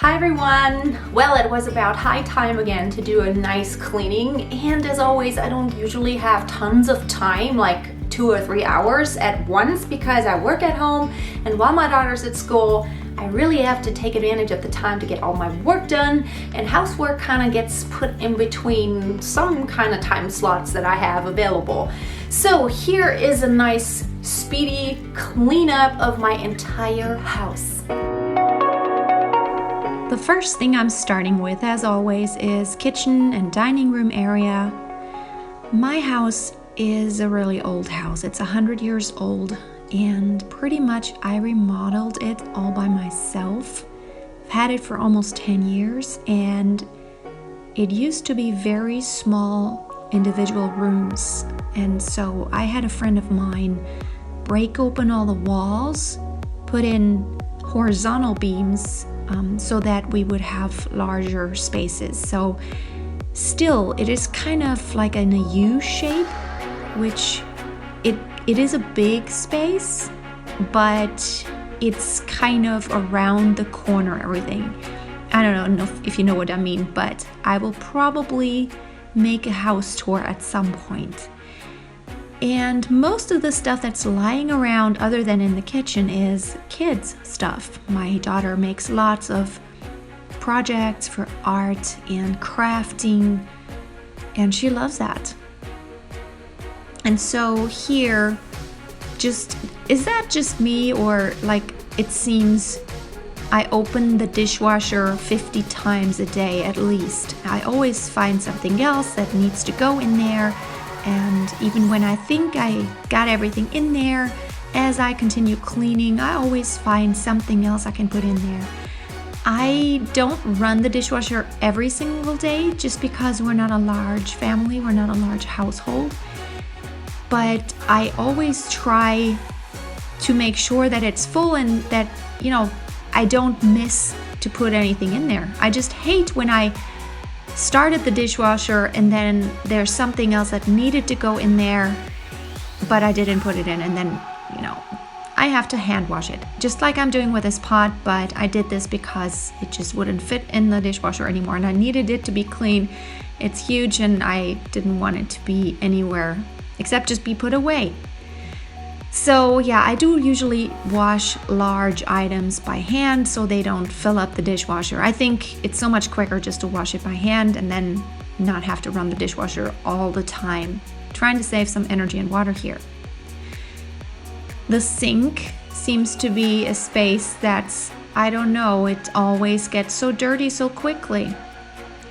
Hi everyone! Well, it was about high time again to do a nice cleaning, and as always, I don't usually have tons of time, like 2 or 3 hours at once, because I work at home and while my daughter's at school, I really have to take advantage of the time to get all my work done, and housework kind of gets put in between some kind of time slots that I have available. So here is a nice speedy cleanup of my entire house. The first thing I'm starting with, as always, is kitchen and dining room area. My house is a really old house. It's 100 years old, and pretty much I remodeled it all by myself. I've had it for almost 10 years, and it used to be very small individual rooms. And so I had a friend of mine break open all the walls, put in horizontal beams so that we would have larger spaces. So still, it is kind of like in a U shape, which it is a big space, but it's kind of around the corner, everything. I don't know if you know what I mean, but I will probably make a house tour at some point. And most of the stuff that's lying around other than in the kitchen is kids stuff. My daughter makes lots of projects for art and crafting, and she loves that. And so here, is that just me, or like it seems I open the dishwasher 50 times a day at least. I always find something else that needs to go in there. And even when I think I got everything in there, as I continue cleaning, I always find something else I can put in there. I don't run the dishwasher every single day just because we're not a large family, we're not a large household. But I always try to make sure that it's full and that, I don't miss to put anything in there. I just hate when I started the dishwasher and then there's something else that needed to go in there, but I didn't put it in, and then, I have to hand wash it, just like I'm doing with this pot. But I did this because it just wouldn't fit in the dishwasher anymore, and I needed it to be clean. It's huge, and I didn't want it to be anywhere except just be put away. So yeah, I do usually wash large items by hand so they don't fill up the dishwasher. I think it's so much quicker just to wash it by hand and then not have to run the dishwasher all the time. Trying to save some energy and water here. The sink seems to be a space that's, I don't know, it always gets so dirty so quickly.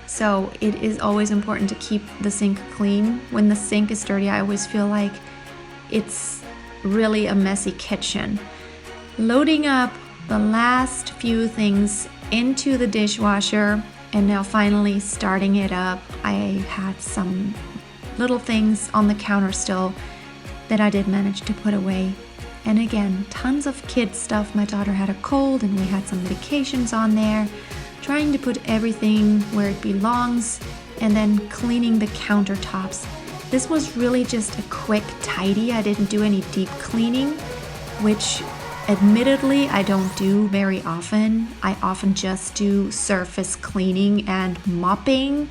So it is always important to keep the sink clean. When the sink is dirty, I always feel like it's really a messy kitchen. Loading up the last few things into the dishwasher, and now finally starting it up. I had some little things on the counter still that I did manage to put away. And again, tons of kid stuff. My daughter had a cold and we had some medications on there. Trying to put everything where it belongs, and then cleaning the countertops. This was really just a quick tidy. I didn't do any deep cleaning, which admittedly I don't do very often. I often just do surface cleaning, and mopping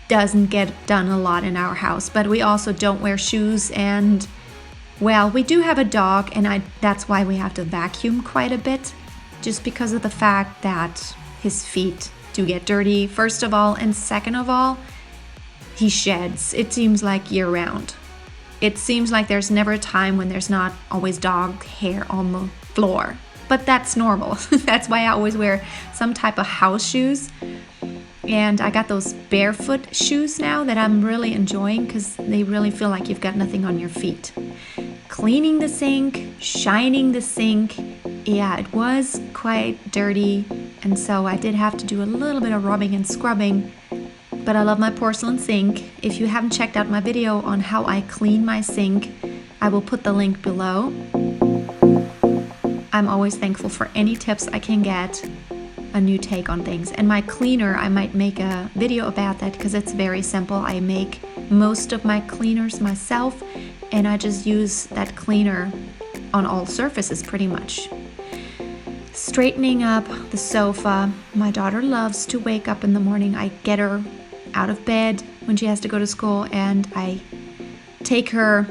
doesn't get done a lot in our house. But we also don't wear shoes, and well, we do have a dog, and that's why we have to vacuum quite a bit, just because of the fact that his feet do get dirty, first of all, and second of all, he sheds, it seems like year-round. It seems like there's never a time when there's not always dog hair on the floor. But that's normal. That's why I always wear some type of house shoes. And I got those barefoot shoes now that I'm really enjoying because they really feel like you've got nothing on your feet. Cleaning the sink, shining the sink. Yeah, it was quite dirty. And so I did have to do a little bit of rubbing and scrubbing. But I love my porcelain sink. If you haven't checked out my video on how I clean my sink, I will put the link below. I'm always thankful for any tips I can get, a new take on things. And my cleaner, I might make a video about that because it's very simple. I make most of my cleaners myself, and I just use that cleaner on all surfaces pretty much. straightening up the sofa. My daughter loves to wake up in the morning. I get her out of bed when she has to go to school, and I take her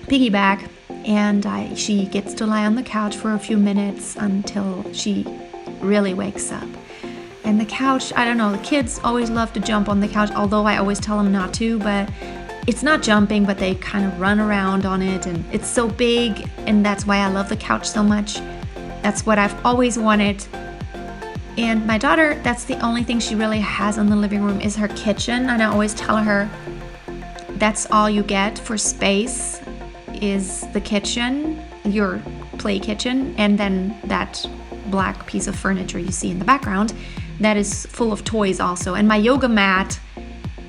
piggyback, and she gets to lie on the couch for a few minutes until she really wakes up. And the couch, I don't know, the kids always love to jump on the couch, although I always tell them not to, but it's not jumping, but they kind of run around on it, and it's so big, and that's why I love the couch so much. That's what I've always wanted. And my daughter, that's the only thing she really has in the living room is her kitchen, and I always tell her that's all you get for space is the kitchen, your play kitchen, and then that black piece of furniture you see in the background that is full of toys also. And my yoga mat,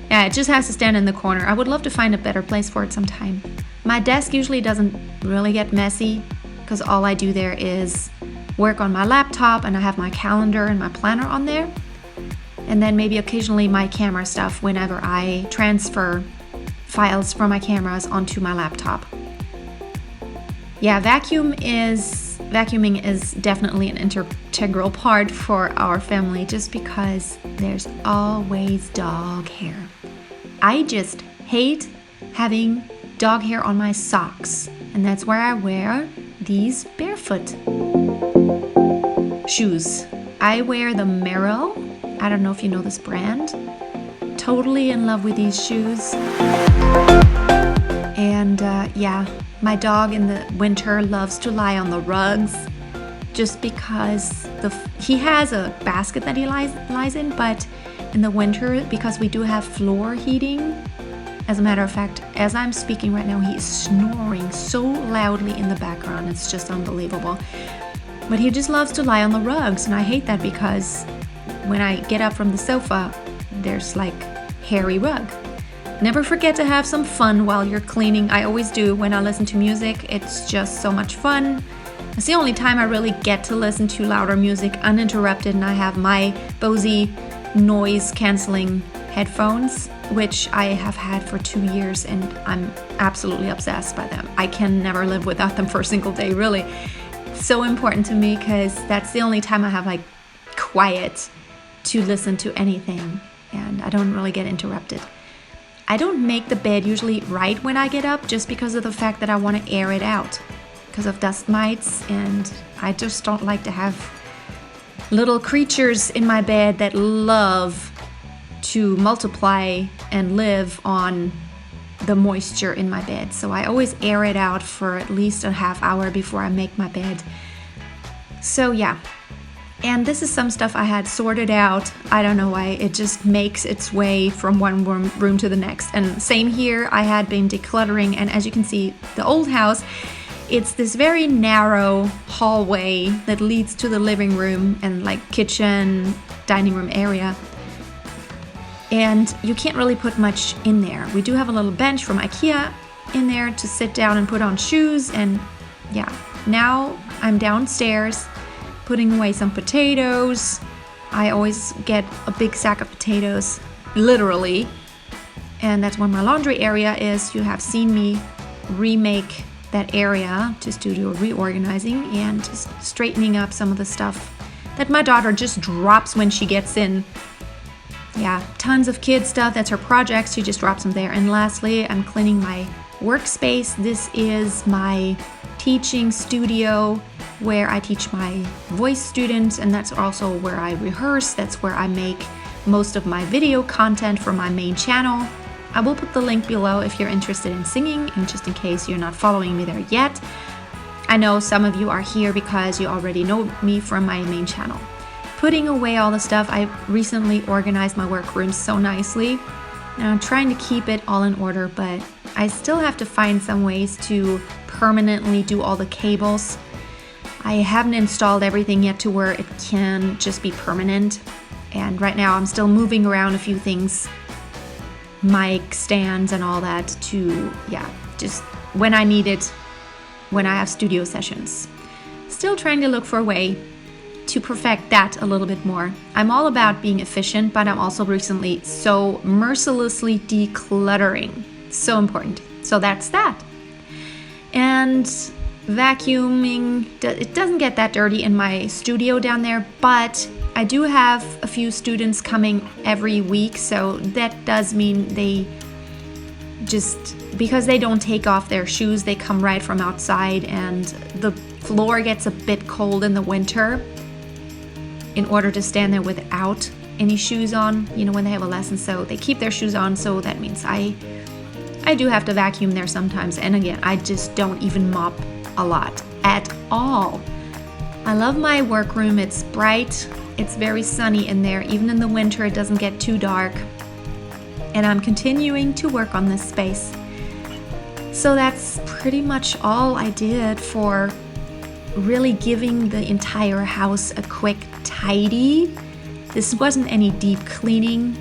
it just has to stand in the corner. I would love to find a better place for it sometime. My desk usually doesn't really get messy because all I do there is work on my laptop, and I have my calendar and my planner on there, and then maybe occasionally my camera stuff whenever I transfer files from my cameras onto my laptop. Yeah, vacuuming is definitely an integral part for our family, just because there's always dog hair. I just hate having dog hair on my socks, and that's why I wear these barefoot shoes. I wear the Merrell. I don't know if you know this brand. Totally in love with these shoes. And yeah, my dog in the winter loves to lie on the rugs just because he has a basket that he lies in, but in the winter, because we do have floor heating, as a matter of fact, as I'm speaking right now, he is snoring so loudly in the background. It's just unbelievable. But he just loves to lie on the rugs, and I hate that because when I get up from the sofa, there's like hairy rug. Never forget to have some fun while you're cleaning. I always do when I listen to music. It's just so much fun. It's the only time I really get to listen to louder music uninterrupted, and I have my Bose noise canceling headphones, which I have had for 2 years, and I'm absolutely obsessed by them. I can never live without them for a single day, really. It's so important to me because that's the only time I have like quiet to listen to anything, and I don't really get interrupted. I don't make the bed usually right when I get up, just because of the fact that I want to air it out because of dust mites, and I just don't like to have little creatures in my bed that love to multiply and live on the moisture in my bed. So I always air it out for at least a half hour before I make my bed. So yeah. And this is some stuff I had sorted out. I don't know why, it just makes its way from one room to the next. And same here, I had been decluttering, and as you can see, the old house, it's this very narrow hallway that leads to the living room and like kitchen, dining room area. And you can't really put much in there. We do have a little bench from IKEA in there to sit down and put on shoes. And yeah, now I'm downstairs putting away some potatoes. I always get a big sack of potatoes, literally. And that's where my laundry area is. You have seen me remake that area just due to reorganizing and just straightening up some of the stuff that my daughter just drops when she gets in. Yeah, tons of kid stuff. That's her projects. She just drops them there. And lastly, I'm cleaning my workspace. This is my teaching studio where I teach my voice students, and that's also where I rehearse. That's where I make most of my video content for my main channel. I will put the link below if you're interested in singing, and just in case you're not following me there yet. I know some of you are here because you already know me from my main channel. Putting away all the stuff, I recently organized my workroom so nicely. Now I'm trying to keep it all in order, but I still have to find some ways to permanently do all the cables. I haven't installed everything yet to where it can just be permanent. And right now I'm still moving around a few things, mic stands and all that, to, yeah, just when I need it, when I have studio sessions. Still trying to look for a way to perfect that a little bit more. I'm all about being efficient, but I'm also recently so mercilessly decluttering. So important. So that's that. And vacuuming, it doesn't get that dirty in my studio down there, but I do have a few students coming every week, so that does mean they just, because they don't take off their shoes, they come right from outside, and the floor gets a bit cold in the winter in order to stand there without any shoes on, you know, when they have a lesson. So they keep their shoes on, so that means I do have to vacuum there sometimes. And again, I just don't even mop a lot at all. I love my workroom. It's bright, it's very sunny in there. Even in the winter, it doesn't get too dark. And I'm continuing to work on this space. So that's pretty much all I did for really giving the entire house a quick tidy. This wasn't any deep cleaning,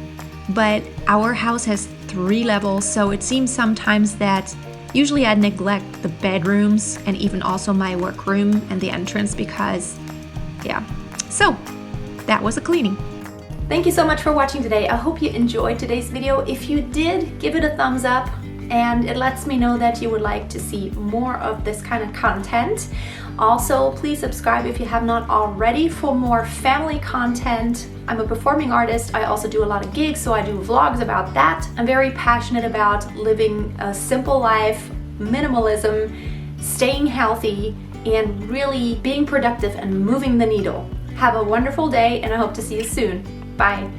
but our house has 3 levels, so it seems sometimes that usually I neglect the bedrooms and even also my workroom and the entrance because, yeah. So that was a cleaning. Thank you so much for watching today. I hope you enjoyed today's video. If you did, give it a thumbs up, and it lets me know that you would like to see more of this kind of content. Also, please subscribe if you have not already for more family content. I'm a performing artist. I also do a lot of gigs, so I do vlogs about that. I'm very passionate about living a simple life, minimalism, staying healthy, and really being productive and moving the needle. Have a wonderful day, and I hope to see you soon. Bye.